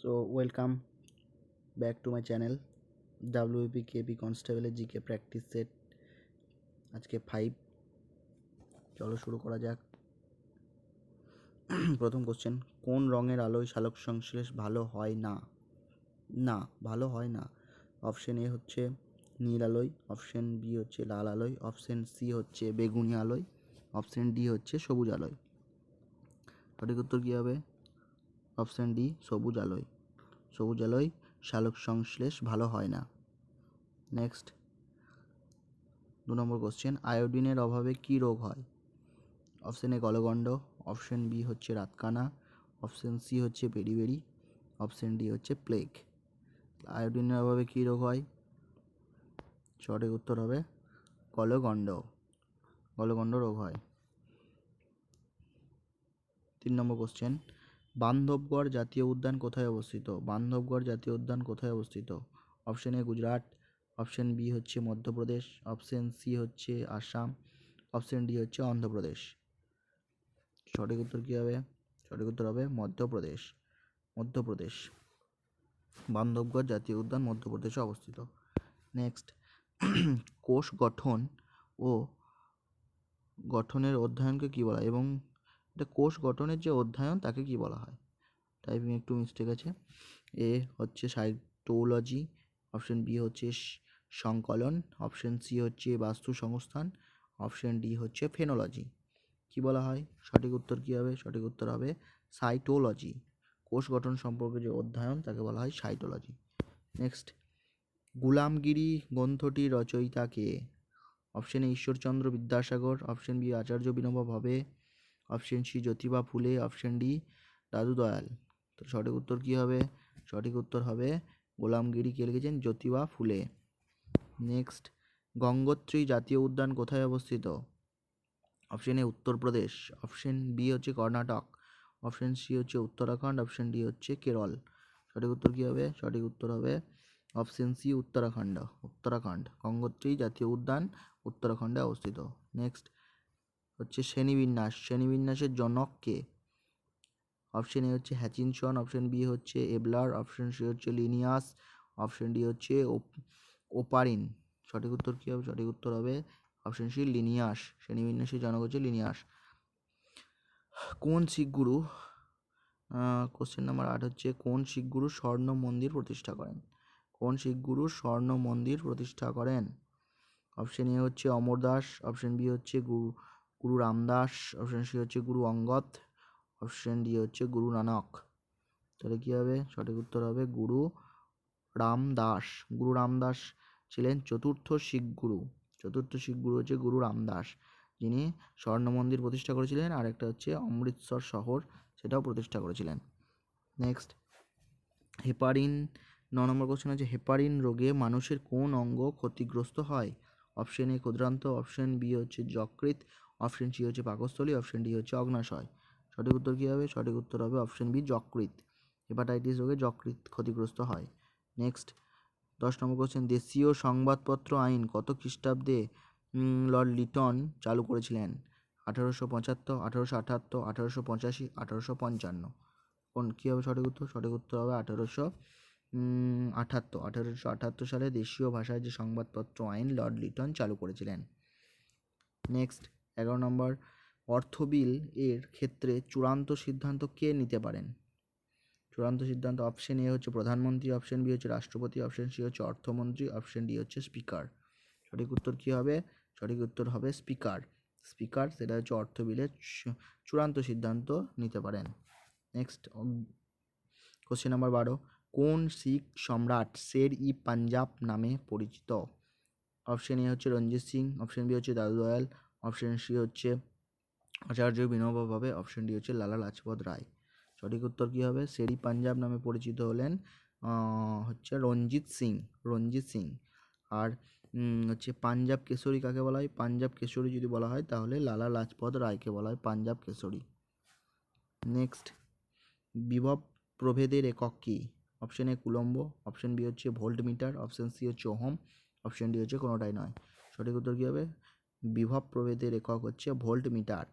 So welcome back to my channel WP KP Constable GK practice set আজকে 5 চলো শুরু করা যাক। প্রথম কোশ্চেন, কোন রঙের আলোয় সালোক সংশ্লেষ ভালো হয় না? ভালো হয় না। অপশন এ হচ্ছে নীল আলোয়, অপশন বি হচ্ছে লাল আলোয়, অপশন সি হচ্ছে বেগুনি আলোয়, অপশন ডি হচ্ছে সবুজ আলোয়। সঠিক উত্তর কী হবে? অপশন ডি সবুজ আলোয়। সবুজ আলোয় সালোক সংশ্লেষ ভালো হয় না। নেক্সট 2 নম্বর কোশ্চেন, আয়োডিনের অভাবে কি রোগ হয়? অপশন এ গলগণ্ড, অপশন বি হচ্ছে রাতকানা, অপশন সি হচ্ছে বেরিবেরি, অপশন ডি হচ্ছে প্লেগ। আয়োডিনের অভাবে কি রোগ হয়? সঠিক উত্তর হবে গলগণ্ড। গলগণ্ড রোগ হয়। 3 নম্বর কোশ্চেন, বান্ধবগড় জাতীয় উদ্যান কোথায় অবস্থিত? বান্ধবগড় জাতীয় উদ্যান কোথায় অবস্থিত? Option A Gujarat, option B হচ্ছে মধ্যপ্রদেশ, অপশন সি হচ্ছে আসাম, অপশন ডি হচ্ছে অন্ধ্রপ্রদেশ। সঠিক উত্তর কী হবে? সঠিক উত্তর হবে মধ্যপ্রদেশ। মধ্যপ্রদেশ। বান্ধবগড় জাতীয় উদ্যান মধ্যপ্রদেশে অবস্থিত। নেক্সট, কোষ গঠন ও গঠনের অধ্যয়নকে কী বলা হয়? এবং এটা কোষ গঠনের যে অধ্যয়ন তাকে কি বলা হয়? টাইপিং একটু মিস্টেক আছে। এ হচ্ছে সাইটোলজি, অপশন বি হচ্ছে সংকলন, অপশন সি হচ্ছে বাস্তু সংস্থান, অপশন ডি হচ্ছে ফেনোলজি। কি বলা হয়? সঠিক উত্তর কী হবে? সঠিক উত্তর হবে সাইটোলজি। কোষ গঠন সম্পর্কে যে অধ্যয়ন তাকে বলা হয় সাইটোলজি। নেক্সট, গুলামগিরি গ্রন্থটির রচয়িতা কে? Option A Ishwarchandra Vidyasagar, option B Acharya Vinoba Bhave, option C Jyotiba ফুলে, অপশন ডি দাদু দয়াল। তো সঠিক উত্তর কী হবে? সঠিক উত্তর হবে গোলামগিরি কে লিখেছেন? জ্যোতিবা ফুলে। নেক্সট, গঙ্গোত্রী জাতীয় উদ্যান কোথায় অবস্থিত? Option A Uttar Pradesh, option B হচ্ছে কর্ণাটক, অপশন সি হচ্ছে উত্তরাখণ্ড, অপশন ডি হচ্ছে কেরল। সঠিক উত্তর কী হবে? সঠিক উত্তর হবে অপশন সি উত্তরাখণ্ড। উত্তরাখণ্ড গঙ্গোত্রী জাতীয় উদ্যান উত্তরাখণ্ডে অবস্থিত। নেক্সট হচ্ছে শ্রেণীবিন্যাস। শ্রেণীবিন্যাসের জনক কে? অপশন এ হচ্ছে হ্যাচিনসন, অপশন বি হচ্ছে এবলার, অপশন সি হচ্ছে লিনিয়াস, অপশন ডি হচ্ছে ওপারিন। সঠিক উত্তর কী হবে? সঠিক উত্তর হবে অপশন সি লিনিয়াস। শ্রেণীবিন্যাসের জনক হচ্ছে লিনিয়াস। কোন শিখ গুরু, কোশ্চেন নাম্বার 8 হচ্ছে, কোন শিখ গুরু স্বর্ণ মন্দির প্রতিষ্ঠা করেন? কোন শিখ গুরু স্বর্ণ মন্দির প্রতিষ্ঠা করেন? অপশন এ হচ্ছে অমরদাস, অপশন বি হচ্ছে গুরু রামদাস, অপশন সি হচ্ছে গুরু অঙ্গদ, অপশন ডি হচ্ছে গুরু নানক। তাহলে কী হবে? সঠিক উত্তর হবে গুরু রামদাস। গুরু রামদাস ছিলেন চতুর্থ শিখ গুরু। চতুর্থ শিখ গুরু হচ্ছে গুরু রামদাস, যিনি স্বর্ণ মন্দির প্রতিষ্ঠা করেছিলেন, আর একটা হচ্ছে অমৃতসর শহর, সেটাও প্রতিষ্ঠা করেছিলেন। নেক্সট, হেপারিন 9 নম্বর কোশ্চেন আছে, হেপারিন রোগে মানুষের কোন অঙ্গ ক্ষতিগ্রস্ত হয়? অপশন এ ক্ষুদ্রান্ত, অপশন বি হচ্ছে যকৃৎ, অপশন সি হচ্ছে পাকস্থলী, অপশন ডি হচ্ছে অগ্নাশয়। সঠিক উত্তর কী হবে? সঠিক উত্তর হবে অপশন বি যকৃৎ। হেপাটাইটিস রোগে যকৃৎ ক্ষতিগ্রস্ত হয়। নেক্সট 10 নম্বর কোশ্চেন, দেশীয় সংবাদপত্র আইন কত খ্রিস্টাব্দে লর্ড লিটন চালু করেছিলেন? 1875, 1878, 1885, 1855। কোন কী হবে সঠিক উত্তর? সঠিক উত্তর হবে 1878 সালে দেশীয় ভাষায় যে সংবাদপত্র আইন লর্ড লিটন চালু করেছিলেন। নেক্সট 11 নম্বর, অর্থবিল এর ক্ষেত্রে চূড়ান্ত সিদ্ধান্ত কে নিতে পারেন? চূড়ান্ত সিদ্ধান্ত অপশন এ হচ্ছে প্রধানমন্ত্রী, অপশন বি হচ্ছে রাষ্ট্রপতি, অপশন সি হচ্ছে অর্থমন্ত্রী, অপশন ডি হচ্ছে স্পিকার। সঠিক উত্তর কী হবে? সঠিক উত্তর হবে স্পিকার। স্পিকার সেটা হচ্ছে অর্থ বিলের চূড়ান্ত সিদ্ধান্ত নিতে পারেন। নেক্সট কোশ্চেন নাম্বার 12, কোন শিখ সম্রাট শের ই পাঞ্জাব নামে পরিচিত? অপশন এ হচ্ছে রঞ্জিত সিং, অপশন বি হচ্ছে দাদু দয়াল, অপশন সি হচ্ছে আচার্য বিনোবা ভাবে, অপশন ডি হচ্ছে লালা লাজপত রায়। সঠিক উত্তর কী হবে? শের ই পাঞ্জাব নামে পরিচিত হলেন হচ্ছে রঞ্জিত সিং। রঞ্জিত সিং। আর হচ্ছে পাঞ্জাব কেশরী কাকে বলা হয়? পাঞ্জাব কেশরী যদি বলা হয় তাহলে লালা লাজপত রায়কে বলা হয় পাঞ্জাব কেশরী। নেক্সট, বিভব প্রভেদের একক কী? Option A coulomb, option B হচ্ছে ভোল্ট মিটার, অপশন সি হচ্ছে ওহম, অপশন ডি হচ্ছে কোনোটাই নয়। সঠিক উত্তর কী হবে? বিভব প্রভেদের একক হচ্ছে ভোল্ট মিটার।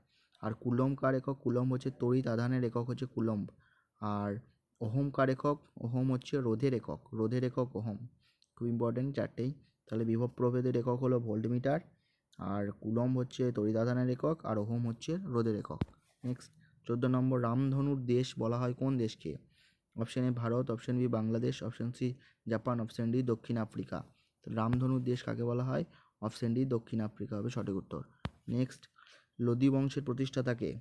আর কুলম্ব কার একক? কুলম্ব হচ্ছে তড়িৎ আধানের একক হচ্ছে কুলম্ব। আর ওহম কার একক? ওহম হচ্ছে রোধের একক, রোধের একক ওহম। খুব ইম্পর্টেন্ট চারটেই। তাহলে বিভব প্রভেদের একক হলো ভোল্টমিটার, আর কুলম্ব হচ্ছে তড়িৎ-আধানের একক, আর ওহম হচ্ছে রোধের একক। নেক্সট 14 নম্বর, রামধনুর দেশ বলা হয় কোন দেশকে? Option A Bharat, option B Bangladesh, option C Japan, option D দক্ষিণ আফ্রিকা। রামধনুর দেশ কাকে বলা হয়? অপশন ডি দক্ষিণ আফ্রিকা হবে সঠিক উত্তর। নেক্সট, লোদি বংশের প্রতিষ্ঠাতাকে?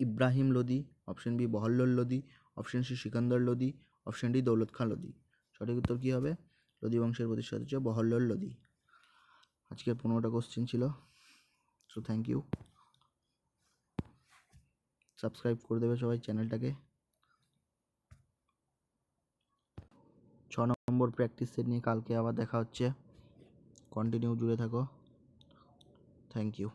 Ibrahim Lodi, option B Bahlol Lodi, option C Sikandar Lodi, option D Daulat Khan Lodi. সঠিক উত্তর কী হবে? লোদি বংশের প্রতিষ্ঠাতা হচ্ছে বহল্লল লোদি। আজকের 15টা কোশ্চেন ছিল। So thank you. সাবস্ক্রাইব করে দেবে সবাই চ্যানেলটাকে। 6 নম্বর প্র্যাকটিস সেট নিয়ে কালকে আবার দেখা হচ্ছে। কন্টিনিউ জুড়ে থাকো। Thank you.